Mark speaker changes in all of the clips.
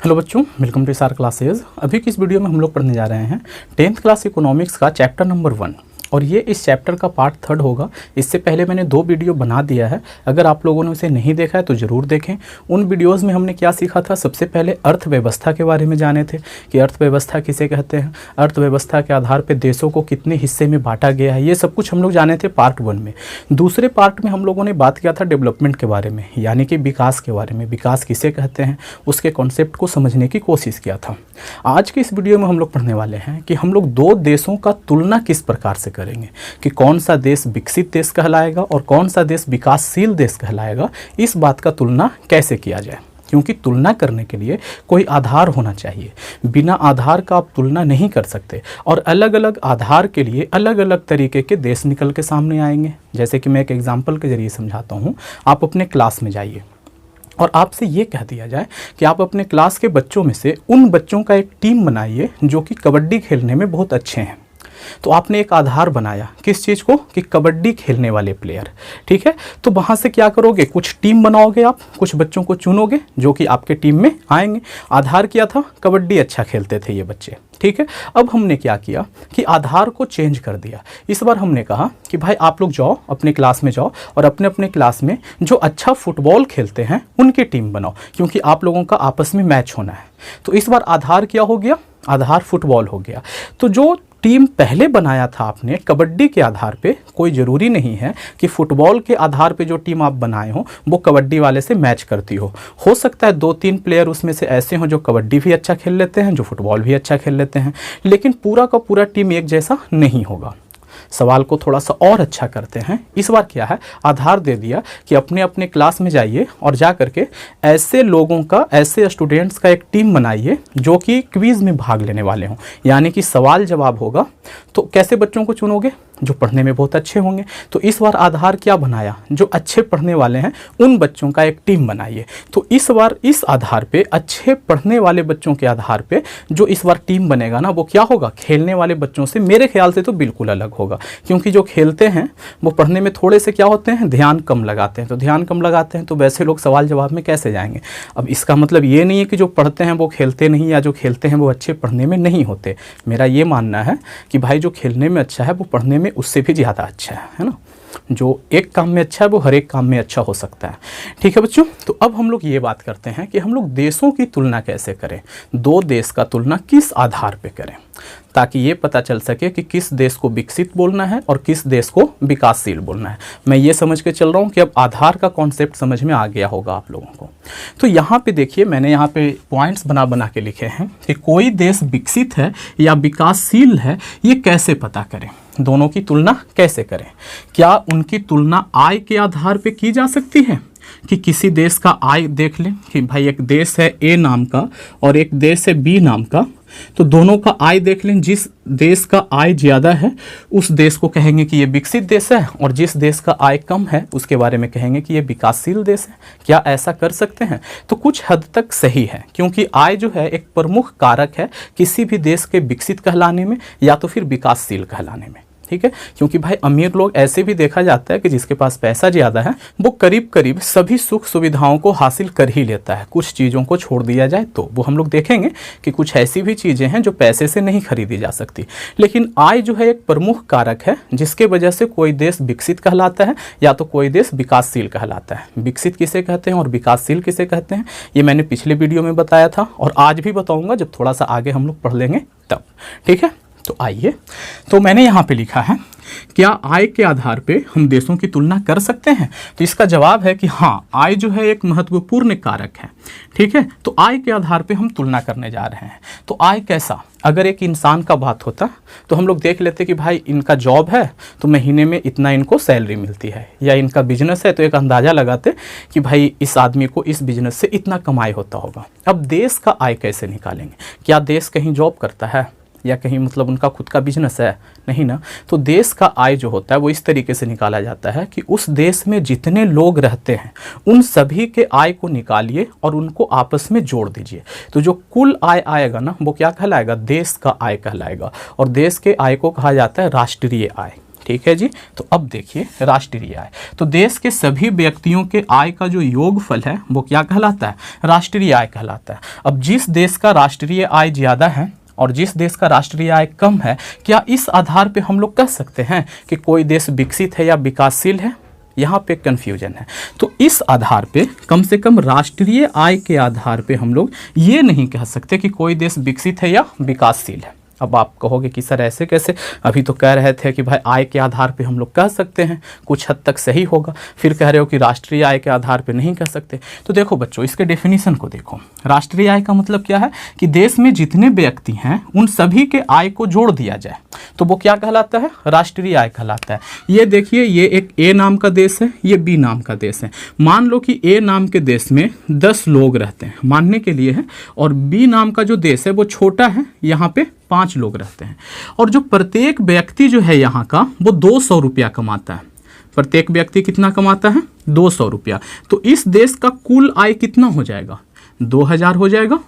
Speaker 1: Hello बच्चों, welcome to SR classes. अभी की इस वीडियो में हम लोग पढ़ने जा रहे हैं 10th क्लास इकोनॉमिक्स का चैप्टर नंबर 1 और ये इस चैप्टर का पार्ट 3 होगा। इससे पहले मैंने 2 वीडियो बना दिया है, अगर आप लोगों ने उसे नहीं देखा है तो ज़रूर देखें। उन वीडियोज़ में हमने क्या सीखा था, सबसे पहले अर्थव्यवस्था के बारे में जाने थे कि अर्थव्यवस्था किसे कहते हैं, अर्थव्यवस्था के आधार पर देशों को कितने हिस्से में बांटा गया है, ये सब कुछ हम लोग जाने थे पार्ट 1 में। दूसरे पार्ट में हम लोगों ने बात किया था डेवलपमेंट के बारे में, यानी कि विकास के बारे में, विकास किसे कहते हैं, उसके कॉन्सेप्ट को समझने की कोशिश किया था। आज के इस वीडियो में हम लोग पढ़ने वाले हैं कि हम लोग 2 देशों का तुलना किस प्रकार से करेंगे कि कौन सा देश विकसित देश कहलाएगा और कौन सा देश विकासशील देश कहलाएगा। इस बात का तुलना कैसे किया जाए, क्योंकि तुलना करने के लिए कोई आधार होना चाहिए। बिना आधार का आप तुलना नहीं कर सकते और अलग अलग आधार के लिए अलग अलग तरीके के देश निकल के सामने आएंगे। जैसे कि मैं एक एग्जाम्पल के जरिए समझाता हूँ। आप अपने क्लास में जाइए और आपसे ये कह दिया जाए कि आप अपने क्लास के बच्चों में से उन बच्चों का एक टीम बनाइए जो कि कबड्डी खेलने में बहुत अच्छे हैं। तो आपने एक आधार बनाया किस चीज़ को, कि कबड्डी खेलने वाले प्लेयर, ठीक है। तो वहाँ से क्या करोगे, कुछ टीम बनाओगे, आप कुछ बच्चों को चुनोगे जो कि आपके टीम में आएंगे। आधार क्या था, कबड्डी अच्छा खेलते थे ये बच्चे, ठीक है। अब हमने क्या किया कि आधार को चेंज कर दिया। इस बार हमने कहा कि भाई आप लोग जाओ अपने क्लास में जाओ और अपने अपने क्लास में जो अच्छा फुटबॉल खेलते हैं उनकी टीम बनाओ, क्योंकि आप लोगों का आपस में मैच होना है। तो इस बार आधार क्या हो गया, आधार फुटबॉल हो गया। तो जो टीम पहले बनाया था आपने कबड्डी के आधार पे, कोई ज़रूरी नहीं है कि फुटबॉल के आधार पे जो टीम आप बनाए हो वो कबड्डी वाले से मैच करती हो सकता है 2-3 प्लेयर उसमें से ऐसे हों जो कबड्डी भी अच्छा खेल लेते हैं, जो फुटबॉल भी अच्छा खेल लेते हैं, लेकिन पूरा का पूरा टीम एक जैसा नहीं होगा। सवाल को थोड़ा सा और अच्छा करते हैं। इस बार क्या है, आधार दे दिया कि अपने अपने क्लास में जाइए और जा करके ऐसे लोगों का, ऐसे स्टूडेंट्स का एक टीम बनाइए जो कि क्विज़ में भाग लेने वाले हों, यानी कि सवाल जवाब होगा। तो कैसे बच्चों को चुनोगे, जो पढ़ने में बहुत अच्छे होंगे। तो इस बार आधार क्या बनाया, जो अच्छे पढ़ने वाले हैं उन बच्चों का एक टीम बनाइए। तो इस बार इस आधार पे, अच्छे पढ़ने वाले बच्चों के आधार पे जो इस बार टीम बनेगा ना, वो क्या होगा, खेलने वाले बच्चों से मेरे ख्याल से तो बिल्कुल अलग होगा, क्योंकि जो खेलते हैं वो पढ़ने में थोड़े से क्या होते हैं, ध्यान कम लगाते हैं। तो ध्यान कम लगाते हैं तो वैसे लोग सवाल जवाब में कैसे जाएंगे। अब इसका मतलब ये नहीं है कि जो पढ़ते हैं वो खेलते नहीं, या जो खेलते हैं वो अच्छे पढ़ने में नहीं होते। मेरा ये मानना है कि भाई जो खेलने में अच्छा है वो पढ़ने में उससे भी ज़्यादा अच्छा है ना। जो एक काम में अच्छा है वो हर एक काम में अच्छा हो सकता है, ठीक है बच्चों। तो अब हम लोग ये बात करते हैं कि हम लोग देशों की तुलना कैसे करें, 2 देश का तुलना किस आधार पे करें, ताकि ये पता चल सके कि किस देश को विकसित बोलना है और किस देश को विकासशील बोलना है। मैं ये समझ के चल रहा हूँ कि अब आधार का कॉन्सेप्ट समझ में आ गया होगा आप लोगों को। तो यहाँ पे देखिए, मैंने यहाँ पे पॉइंट्स बना बना के लिखे हैं कि कोई देश विकसित है या विकासशील है, ये कैसे पता करें, दोनों की तुलना कैसे करें। क्या उनकी तुलना आय के आधार पे की जा सकती है कि किसी देश का आय देख लें कि भाई एक देश है ए नाम का और एक देश है बी नाम का, तो दोनों का आय देख लें, जिस देश का आय ज़्यादा है उस देश को कहेंगे कि ये विकसित देश है, और जिस देश का आय कम है उसके बारे में कहेंगे कि ये विकासशील देश है। क्या ऐसा कर सकते हैं? तो कुछ हद तक सही है, क्योंकि आय जो है एक प्रमुख कारक है किसी भी देश के विकसित कहलाने में या तो फिर विकासशील कहलाने में, ठीक है। क्योंकि भाई अमीर लोग ऐसे भी देखा जाता है कि जिसके पास पैसा ज़्यादा है वो करीब करीब सभी सुख सुविधाओं को हासिल कर ही लेता है। कुछ चीज़ों को छोड़ दिया जाए तो वो हम लोग देखेंगे कि कुछ ऐसी भी चीज़ें हैं जो पैसे से नहीं खरीदी जा सकती। लेकिन आय जो है एक प्रमुख कारक है जिसके वजह से कोई देश विकसित कहलाता है या तो कोई देश विकासशील कहलाता है। विकसित किसे कहते हैं और विकासशील किसे कहते हैं, ये मैंने पिछले वीडियो में बताया था और आज भी बताऊँगा जब थोड़ा सा आगे हम लोग पढ़ लेंगे तब, ठीक है। तो आइए, तो मैंने यहाँ पे लिखा है क्या आय के आधार पे हम देशों की तुलना कर सकते हैं। तो इसका जवाब है कि हाँ, आय जो है एक महत्वपूर्ण कारक है, ठीक है। तो आय के आधार पे हम तुलना करने जा रहे हैं। तो आय कैसा, अगर एक इंसान का बात होता तो हम लोग देख लेते कि भाई इनका जॉब है तो महीने में इतना इनको सैलरी मिलती है, या इनका बिजनेस है तो एक अंदाज़ा लगाते कि भाई इस आदमी को इस बिजनेस से इतना कमाई होता होगा। अब देश का आय कैसे निकालेंगे, क्या देश कहीं जॉब करता है या कहीं मतलब उनका खुद का बिजनेस है, नहीं ना। तो देश का आय जो होता है वो इस तरीके से निकाला जाता है कि उस देश में जितने लोग रहते हैं उन सभी के आय को निकालिए और उनको आपस में जोड़ दीजिए। तो जो कुल आय आएगा ना वो क्या कहलाएगा, देश का आय कहलाएगा। और देश के आय को कहा जाता है राष्ट्रीय आय, ठीक है जी। तो अब देखिए राष्ट्रीय आय, तो देश के सभी व्यक्तियों के आय का जो योगफल है वो क्या कहलाता है, राष्ट्रीय आय कहलाता है। अब जिस देश का राष्ट्रीय आय ज़्यादा है और जिस देश का राष्ट्रीय आय कम है, क्या इस आधार पे हम लोग कह सकते हैं कि कोई देश विकसित है या विकासशील है? यहाँ पे कन्फ्यूजन है। तो इस आधार पे, कम से कम राष्ट्रीय आय के आधार पे हम लोग ये नहीं कह सकते कि कोई देश विकसित है या विकासशील है। अब आप कहोगे कि सर ऐसे कैसे, अभी तो कह रहे थे कि भाई आय के आधार पे हम लोग कह सकते हैं, कुछ हद तक सही होगा, फिर कह रहे हो कि राष्ट्रीय आय के आधार पे नहीं कह सकते। तो देखो बच्चों, इसके डेफिनेशन को देखो। राष्ट्रीय आय का मतलब क्या है कि देश में जितने व्यक्ति हैं उन सभी के आय को जोड़ दिया जाए, तो वो क्या कहलाता है, राष्ट्रीय आय कहलाता है। ये देखिए, ये एक ए नाम का देश है, ये बी नाम का देश है। मान लो कि ए नाम के देश में 10 लोग रहते हैं, मानने के लिए है, और बी नाम का जो देश है वो छोटा है, यहाँ पे 5 लोग रहते हैं, और जो प्रत्येक व्यक्ति जो है यहाँ का वो 200 रुपया कमाता है। प्रत्येक व्यक्ति कितना कमाता है, 200 रुपया। तो इस देश का कुल आय कितना हो जाएगा, 2000 हो जाएगा।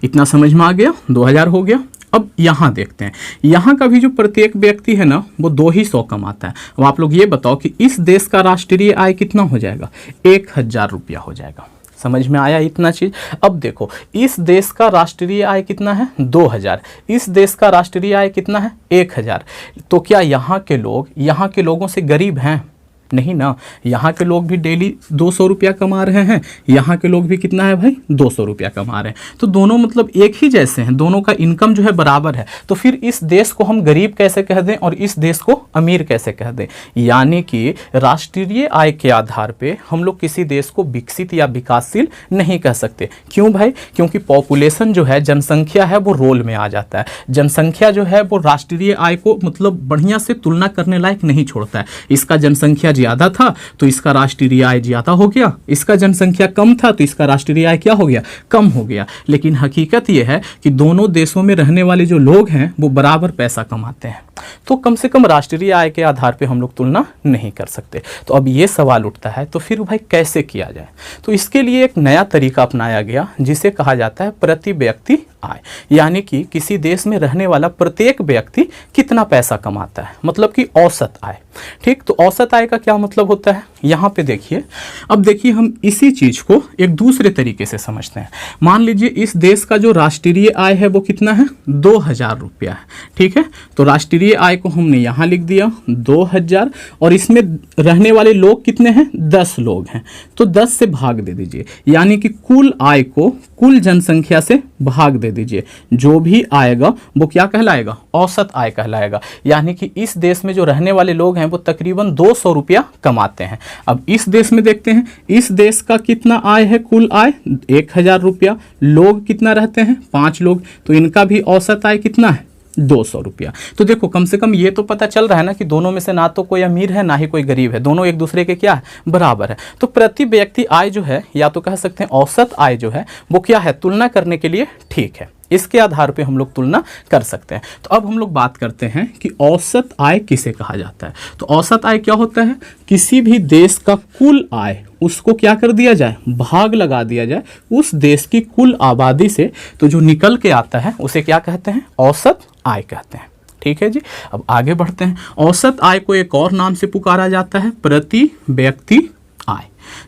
Speaker 1: इतना समझ में आ गया, 2000 हो गया। अब यहाँ देखते हैं, यहाँ का भी जो प्रत्येक व्यक्ति है ना वो 200 कमाता है। अब आप लोग ये बताओ कि इस देश का राष्ट्रीय आय कितना हो जाएगा, 1000 रुपया हो जाएगा। समझ में आया इतना चीज। अब देखो, इस देश का राष्ट्रीय आय कितना है, 2000, इस देश का राष्ट्रीय आय कितना है, 1000। तो क्या यहाँ के लोगों से गरीब हैं? नहीं ना, यहाँ के लोग भी डेली 200 रुपया कमा रहे हैं, यहाँ के लोग भी कितना है भाई, 200 रुपया कमा रहे हैं। तो दोनों मतलब एक ही जैसे हैं, दोनों का इनकम जो है बराबर है। तो फिर इस देश को हम गरीब कैसे कह दें और इस देश को अमीर कैसे कह दें? यानी कि राष्ट्रीय आय के आधार पे हम लोग किसी देश को विकसित या विकासशील नहीं कह सकते। क्यों भाई? क्योंकि पॉपुलेशन जो है, जनसंख्या है, वो रोल में आ जाता है। जनसंख्या जो है वो राष्ट्रीय आय को मतलब बढ़िया से तुलना करने लायक नहीं छोड़ता है। इसका जनसंख्या ज्यादा था तो इसका राष्ट्रीय आय ज्यादा हो गया, इसका जनसंख्या कम था तो इसका राष्ट्रीय आय क्या हो गया, कम हो गया। लेकिन हकीकत यह है कि दोनों देशों में रहने वाले जो लोग हैं वो बराबर पैसा कमाते हैं, तो कम से कम राष्ट्रीय आय के आधार पे हम लोग तुलना नहीं कर सकते। तो अब ये सवाल उठता है, तो फिर भाई कैसे किया जाए? तो इसके लिए एक नया तरीका अपनाया गया जिसे कहा जाता है प्रति व्यक्ति आय। यानी कि किसी देश में रहने वाला प्रत्येक व्यक्ति कितना पैसा कमाता है, मतलब कि औसत आय। ठीक, तो औसत आय का क्या मतलब होता है, यहाँ पे देखिए। अब देखिए, हम इसी चीज को एक दूसरे तरीके से समझते हैं। मान लीजिए इस देश का जो राष्ट्रीय आय है वो कितना है, 2000 रुपया है। ठीक है, तो राष्ट्रीय आय को हमने यहाँ लिख दिया 2000, और इसमें रहने वाले लोग कितने हैं, 10 लोग हैं, तो 10 से भाग दे दीजिए। यानी कि कुल आय को कुल जनसंख्या से भाग दे दीजिए। जो भी आएगा वो क्या कहलाएगा, औसत आय कहलाएगा। यानी कि इस देश में जो रहने वाले लोग हैं वो तकरीबन 200 रुपया कमाते हैं। अब इस देश में देखते हैं, इस देश का कितना आय है, कुल आय 1000 रुपया। लोग कितना रहते हैं, 5 लोग, तो इनका भी औसत आय कितना है, 200 रुपया। तो देखो, कम से कम ये तो पता चल रहा है ना कि दोनों में से ना तो कोई अमीर है ना ही कोई गरीब है, दोनों एक दूसरे के क्या है, बराबर है। तो प्रति व्यक्ति आय जो है, या तो कह सकते हैं औसत आय जो है, वो क्या है, तुलना करने के लिए ठीक है। इसके आधार पे हम लोग तुलना कर सकते हैं। तो अब हम लोग बात करते हैं कि औसत आय किसे कहा जाता है। तो औसत आय क्या होता है, किसी भी देश का कुल आय, उसको क्या कर दिया जाए, भाग लगा दिया जाए उस देश की कुल आबादी से, तो जो निकल के आता है उसे क्या कहते हैं, औसत आय कहते हैं। ठीक है जी, अब आगे बढ़ते हैं। औसत आय को एक और नाम से पुकारा जाता है प्रति व्यक्ति आय,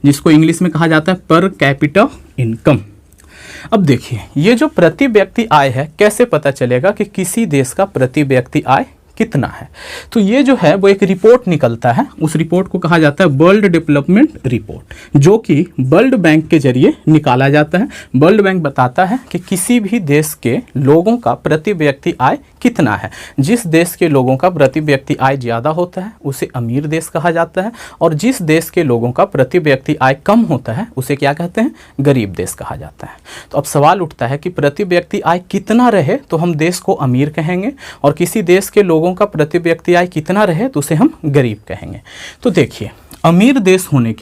Speaker 1: जिसको इंग्लिश में कहा जाता है पर कैपिटा इनकम। अब देखिए, ये जो प्रति व्यक्ति आय है, कैसे पता चलेगा कि किसी देश का प्रति व्यक्ति आय कितना है? तो ये जो है वो एक रिपोर्ट निकलता है, उस रिपोर्ट को कहा जाता है वर्ल्ड डेवलपमेंट रिपोर्ट, जो कि वर्ल्ड बैंक के जरिए निकाला जाता है। वर्ल्ड बैंक बताता है कि किसी भी देश के लोगों का प्रति व्यक्ति आय कितना है। जिस देश के लोगों का प्रति व्यक्ति आय ज़्यादा होता है उसे अमीर देश कहा जाता है, और जिस देश के लोगों का प्रति व्यक्ति आय कम होता है उसे क्या कहते हैं, गरीब देश कहा जाता है। तो अब सवाल उठता है कि प्रति व्यक्ति आय कितना रहे तो हम देश को अमीर कहेंगे, और किसी देश के लोगों का प्रति व्यक्ति आय कितना रहे तो उसे हम गरीब कहेंगे। तो देखिए, अमीर देश होने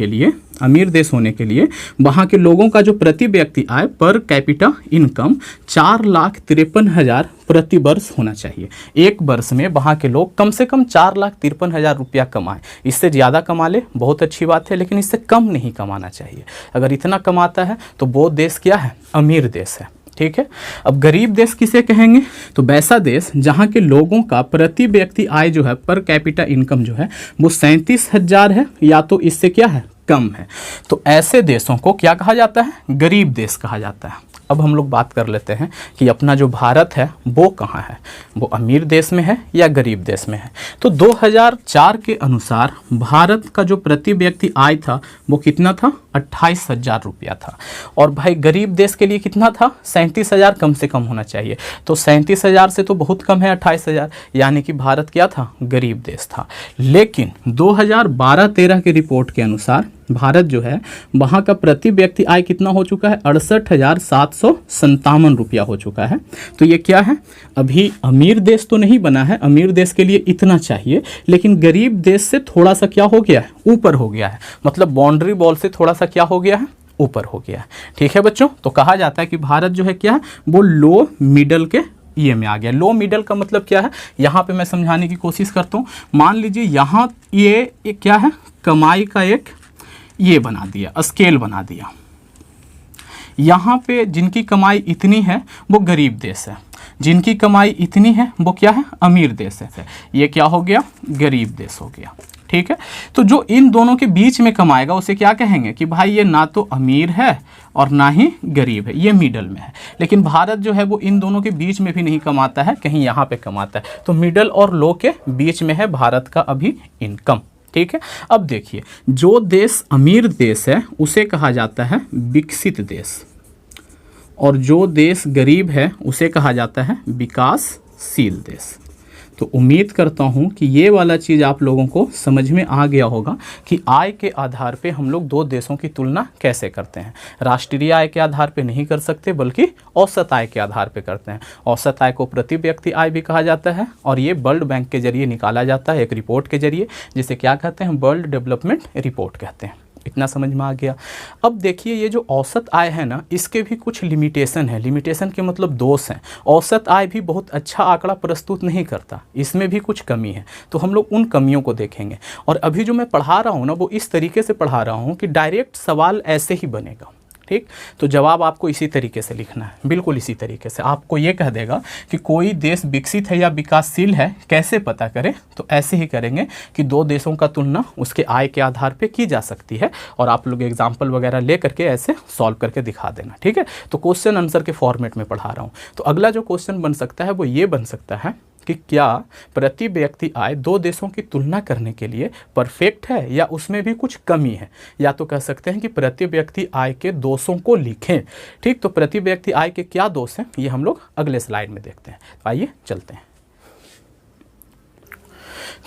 Speaker 1: के लिए वहाँ के लोगों का जो प्रति व्यक्ति आय पर कैपिटा इनकम 4,53,000 प्रति वर्ष होना चाहिए। एक वर्ष में वहाँ के लोग कम से कम 4,53,000 रुपया कमाएं। इससे ज़्यादा कमा ले बहुत अच्छी बात है, लेकिन इससे कम नहीं कमाना चाहिए। अगर इतना कमाता है तो वो देश क्या है, अमीर देश है। ठीक है। अब गरीब देश किसे कहेंगे? तो वैसा देश जहाँ के लोगों का प्रति व्यक्ति आय जो है, पर कैपिटा इनकम जो है वो 37,000 है या तो इससे क्या है, कम है। तो ऐसे देशों को क्या कहा जाता है? गरीब देश कहा जाता है। अब हम लोग बात कर लेते हैं कि अपना जो भारत है वो कहाँ है, वो अमीर देश में है या गरीब देश में है। तो 2004 के अनुसार भारत का जो प्रति व्यक्ति आय था वो कितना था? 28,000 रुपया था। और भाई गरीब देश के लिए कितना था? 37,000 कम से कम होना चाहिए। तो 37,000 से तो बहुत कम है 28,000, यानी कि भारत क्या था? गरीब देश था। लेकिन 2012-13 के रिपोर्ट के अनुसार भारत जो है वहाँ का प्रति व्यक्ति आय कितना हो चुका है? 68,757 रुपया हो चुका है। तो ये क्या है? अभी अमीर देश तो नहीं बना है, अमीर देश के लिए इतना चाहिए, लेकिन गरीब देश से थोड़ा सा क्या हो गया है? ऊपर हो गया है। मतलब बाउंड्री वॉल से थोड़ा सा क्या हो गया है? ऊपर हो गया है। ठीक है बच्चों, तो कहा जाता है कि भारत जो है क्या है, वो लो मिडल के ये में आ गया। लो मिडल का मतलब क्या है? यहाँ पे मैं समझाने की कोशिश करता हूँ। मान लीजिए यहाँ ये क्या है? कमाई का एक ये बना दिया, स्केल बना दिया। यहाँ पे जिनकी कमाई इतनी है वो गरीब देश है, जिनकी कमाई इतनी है वो क्या है? अमीर देश है। ये क्या हो गया? गरीब देश हो गया। ठीक है। तो जो इन दोनों के बीच में कमाएगा उसे क्या कहेंगे? कि भाई ये ना तो अमीर है और ना ही गरीब है, ये मिडल में है। लेकिन भारत जो है वो इन दोनों के बीच में भी नहीं कमाता है, कहीं यहाँ पे कमाता है। तो मिडल और लो के बीच में है भारत का अभी इनकम। ठीक है। अब देखिए, जो देश अमीर देश है उसे कहा जाता है विकसित देश, और जो देश गरीब है उसे कहा जाता है विकासशील देश। तो उम्मीद करता हूँ कि ये वाला चीज़ आप लोगों को समझ में आ गया होगा कि आय के आधार पे हम लोग दो देशों की तुलना कैसे करते हैं। राष्ट्रीय आय के आधार पे नहीं कर सकते, बल्कि औसत आय के आधार पे करते हैं। औसत आय को प्रति व्यक्ति आय भी कहा जाता है, और ये वर्ल्ड बैंक के जरिए निकाला जाता है, एक रिपोर्ट के जरिए, जिसे क्या कहते हैं? वर्ल्ड डेवलपमेंट रिपोर्ट कहते हैं। इतना समझ में आ गया। अब देखिए, ये जो औसत आय है ना, इसके भी कुछ लिमिटेशन है। लिमिटेशन के मतलब दोष हैं। औसत आय भी बहुत अच्छा आंकड़ा प्रस्तुत नहीं करता, इसमें भी कुछ कमी है। तो हम लोग उन कमियों को देखेंगे। और अभी जो मैं पढ़ा रहा हूँ ना, वो इस तरीके से पढ़ा रहा हूँ कि डायरेक्ट सवाल ऐसे ही बनेगा। ठीक। तो जवाब आपको इसी तरीके से लिखना है, बिल्कुल इसी तरीके से। आपको ये कह देगा कि कोई देश विकसित है या विकासशील है, कैसे पता करें? तो ऐसे ही करेंगे कि दो देशों का तुलना उसके आय के आधार पे की जा सकती है, और आप लोग एग्जाम्पल वगैरह ले करके ऐसे सॉल्व करके दिखा देना। ठीक है। तो क्वेश्चन आंसर के फॉर्मेट में पढ़ा रहा हूँ। तो अगला जो क्वेश्चन बन सकता है वो ये बन सकता है कि क्या प्रति व्यक्ति आय दो देशों की तुलना करने के लिए परफेक्ट है या उसमें भी कुछ कमी है? या तो कह सकते हैं कि प्रति व्यक्ति आय के दोषों को लिखें। ठीक। तो प्रति व्यक्ति आय के क्या दोष हैं, ये हम लोग अगले स्लाइड में देखते हैं। आइए चलते हैं।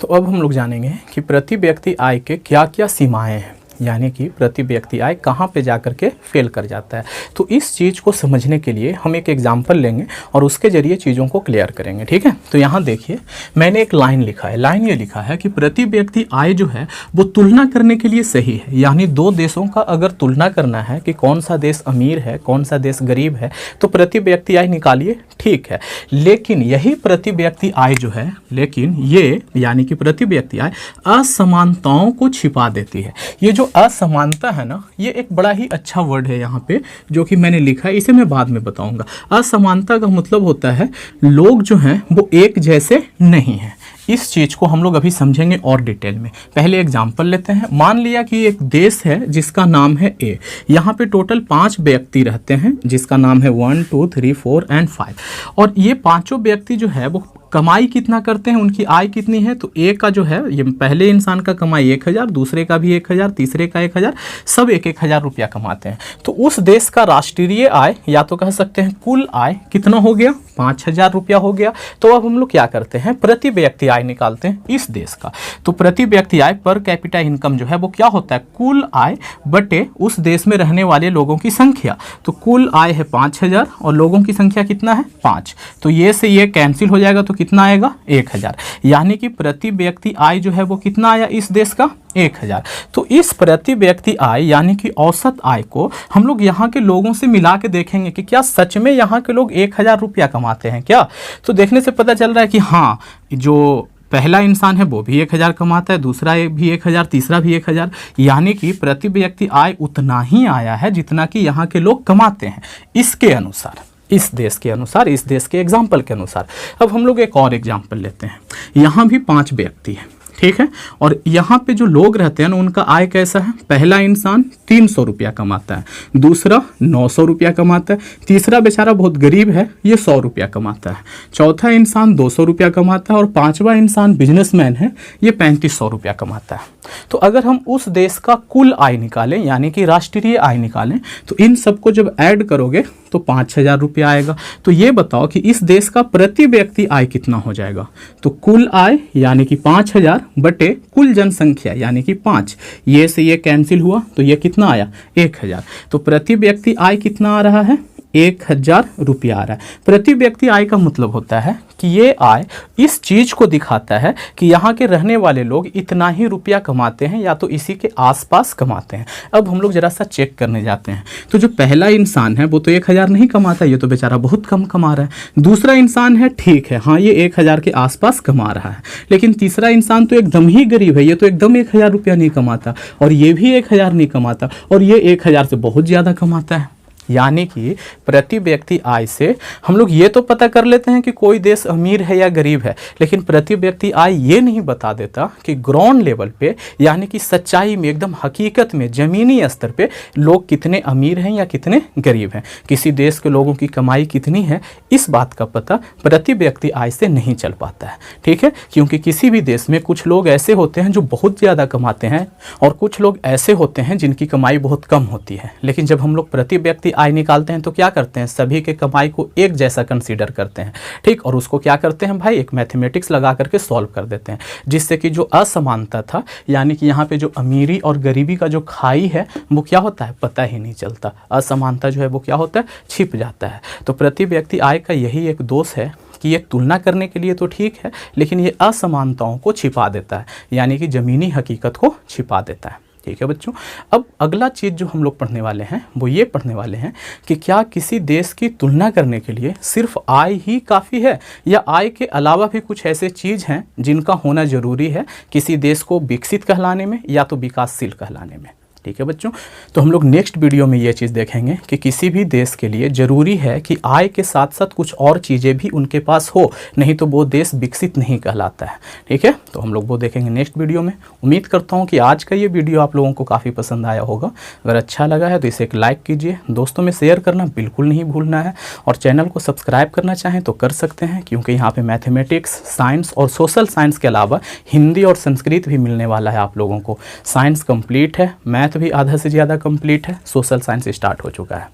Speaker 1: तो अब हम लोग जानेंगे कि प्रति व्यक्ति आय के क्या क्या सीमाएं हैं, यानी कि प्रति व्यक्ति आय कहाँ पे जाकर के फेल कर जाता है। तो इस चीज़ को समझने के लिए हम एक एग्जाम्पल लेंगे और उसके जरिए चीज़ों को क्लियर करेंगे। ठीक है। तो यहाँ देखिए, मैंने एक लाइन लिखा है। लाइन ये लिखा है कि प्रति व्यक्ति आय जो है वो तुलना करने के लिए सही है। यानी दो देशों का अगर तुलना करना है कि कौन सा देश अमीर है, कौन सा देश गरीब है, तो प्रति व्यक्ति आय निकालिए, ठीक है। लेकिन यही प्रति व्यक्ति आय जो है, लेकिन ये यानी कि प्रति व्यक्ति आय असमानताओं को छिपा देती है। ये जो असमानता है ना, ये एक बड़ा ही अच्छा वर्ड है यहाँ पे जो कि मैंने लिखा है, इसे मैं बाद में बताऊंगा। असमानता का मतलब होता है लोग जो हैं वो एक जैसे नहीं हैं। इस चीज़ को हम लोग अभी समझेंगे और डिटेल में। पहले एग्जाम्पल लेते हैं। मान लिया कि एक देश है जिसका नाम है ए। यहाँ पे टोटल 5 व्यक्ति रहते हैं जिसका नाम है 1, 2, 3, 4 एंड 5। और ये पांचों व्यक्ति जो है वो कमाई कितना करते हैं, उनकी आय कितनी है? तो ए का जो है, ये पहले इंसान का कमाई 1,000, दूसरे का भी 1,000, तीसरे का 1,000, सब 1,000 रुपया कमाते हैं। तो उस देश का राष्ट्रीय आय या तो कह सकते हैं कुल आय कितना हो गया? 5,000 रुपया हो गया। तो अब हम लोग क्या करते हैं? प्रति व्यक्ति आय निकालते हैं इस देश का। तो प्रति व्यक्ति आय पर कैपिटा इनकम जो है वो क्या होता है? कुल आय बटे उस देश में रहने वाले लोगों की संख्या। तो कुल आय है 5,000 और लोगों की संख्या कितना है? 5। तो ये से ये कैंसिल हो जाएगा, तो कितना आएगा? 1,000। यानी कि प्रति व्यक्ति आय जो है वो कितना आया इस देश का? 1,000। तो इस प्रति व्यक्ति आय यानी कि औसत आय को हम लोग यहाँ के लोगों से मिला के देखेंगे कि क्या सच में यहाँ के लोग 1,000 रुपया कमाते हैं क्या? तो देखने से पता चल रहा है कि हाँ, जो पहला इंसान है वो भी 1,000 कमाता है, दूसरा भी 1,000, तीसरा भी 1,000। यानी कि प्रति व्यक्ति आय उतना ही आया है जितना कि यहाँ के लोग कमाते हैं इसके अनुसार। इस देश के अनुसार, इस देश के एग्जाम्पल के अनुसार। अब हम लोग एक और एग्जाम्पल लेते हैं। यहाँ भी 5 व्यक्ति हैं, ठीक है, और यहाँ पे जो लोग रहते हैं ना उनका आय कैसा है। पहला इंसान 300 रुपया कमाता है, दूसरा 900 रुपया कमाता है, तीसरा बेचारा बहुत गरीब है, ये 100 रुपया कमाता है, चौथा इंसान 200 रुपया कमाता है और पांचवा इंसान बिजनेसमैन है, ये 3500 रुपया कमाता है। तो अगर हम उस देश का कुल आय निकालें, यानी कि राष्ट्रीय आय निकालें, तो इन सबको जब ऐड करोगे तो 5000 रुपया आएगा। तो ये बताओ कि इस देश का प्रति व्यक्ति आय कितना हो जाएगा। तो कुल आय यानी कि 5000 बटे कुल जनसंख्या यानी कि 5, ये से ये कैंसिल हुआ तो ये कितना आया 1000। तो प्रति व्यक्ति आय कितना आ रहा है 1000 रुपया आ रहा है। प्रति व्यक्ति आय का मतलब होता है कि ये आय इस चीज को दिखाता है कि यहाँ के रहने वाले लोग इतना ही रुपया कमाते हैं या तो इसी के आसपास कमाते हैं। अब हम लोग जरा सा चेक करने जाते हैं। तो जो पहला इंसान है वो तो 1000 नहीं कमाता, ये तो बेचारा बहुत कम कमा रहा है। दूसरा इंसान है, ठीक है, हाँ ये 1000 के आसपास कमा रहा है, लेकिन तीसरा इंसान तो एकदम ही गरीब है, ये तो एकदम 1000 रुपया नहीं कमाता, और ये भी 1000 नहीं कमाता, और ये 1000 से बहुत ज़्यादा कमाता है। यानी कि प्रति व्यक्ति आय से हम लोग ये तो पता कर लेते हैं कि कोई देश अमीर है या गरीब है, लेकिन प्रति व्यक्ति आय ये नहीं बता देता कि ग्राउंड लेवल पे, यानी कि सच्चाई में, एकदम हकीकत में, ज़मीनी स्तर पे लोग कितने अमीर हैं या कितने गरीब हैं। किसी देश के लोगों की कमाई कितनी है, इस बात का पता प्रति व्यक्ति आय से नहीं चल पाता है, ठीक है। क्योंकि किसी भी देश में कुछ लोग ऐसे होते हैं जो बहुत ज़्यादा कमाते हैं और कुछ लोग ऐसे होते हैं जिनकी कमाई बहुत कम होती है। लेकिन जब हम लोग प्रति व्यक्ति आय निकालते हैं तो क्या करते हैं, सभी के कमाई को एक जैसा कंसीडर करते हैं, ठीक, और उसको क्या करते हैं भाई, एक मैथमेटिक्स लगा करके सॉल्व कर देते हैं, जिससे कि जो असमानता था, यानी कि यहाँ पे जो अमीरी और गरीबी का जो खाई है वो क्या होता है, पता ही नहीं चलता। असमानता जो है वो क्या होता है, छिप जाता है। तो प्रति व्यक्ति आय का यही एक दोष है कि ये तुलना करने के लिए तो ठीक है, लेकिन ये असमानताओं को छिपा देता है, यानी कि ज़मीनी हकीकत को छिपा देता है, ठीक है बच्चों। अब अगला चीज़ जो हम लोग पढ़ने वाले हैं वो ये पढ़ने वाले हैं कि क्या किसी देश की तुलना करने के लिए सिर्फ आय ही काफ़ी है, या आय के अलावा भी कुछ ऐसे चीज़ हैं जिनका होना ज़रूरी है किसी देश को विकसित कहलाने में या तो विकासशील कहलाने में, ठीक है बच्चों। तो हम लोग नेक्स्ट वीडियो में ये चीज़ देखेंगे कि किसी भी देश के लिए ज़रूरी है कि आय के साथ साथ कुछ और चीज़ें भी उनके पास हो, नहीं तो वो देश विकसित नहीं कहलाता है, ठीक है। तो हम लोग वो देखेंगे नेक्स्ट वीडियो में। उम्मीद करता हूँ कि आज का ये वीडियो आप लोगों को काफ़ी पसंद आया होगा। अगर अच्छा लगा है तो इसे एक लाइक कीजिए, दोस्तों में शेयर करना बिल्कुल नहीं भूलना है, और चैनल को सब्सक्राइब करना चाहें तो कर सकते हैं, क्योंकि यहाँ पर मैथमेटिक्स, साइंस और सोशल साइंस के अलावा हिंदी और संस्कृत भी मिलने वाला है आप लोगों को। साइंस कंप्लीट है, मैथ भी आधा से ज़्यादा कंप्लीट है, सोशल साइंस स्टार्ट हो चुका है।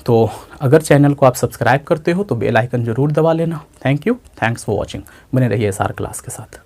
Speaker 1: तो अगर चैनल को आप सब्सक्राइब करते हो तो बेल आइकन जरूर दबा लेना। Thank you, thanks for watching. बने रहिए SR क्लास के साथ।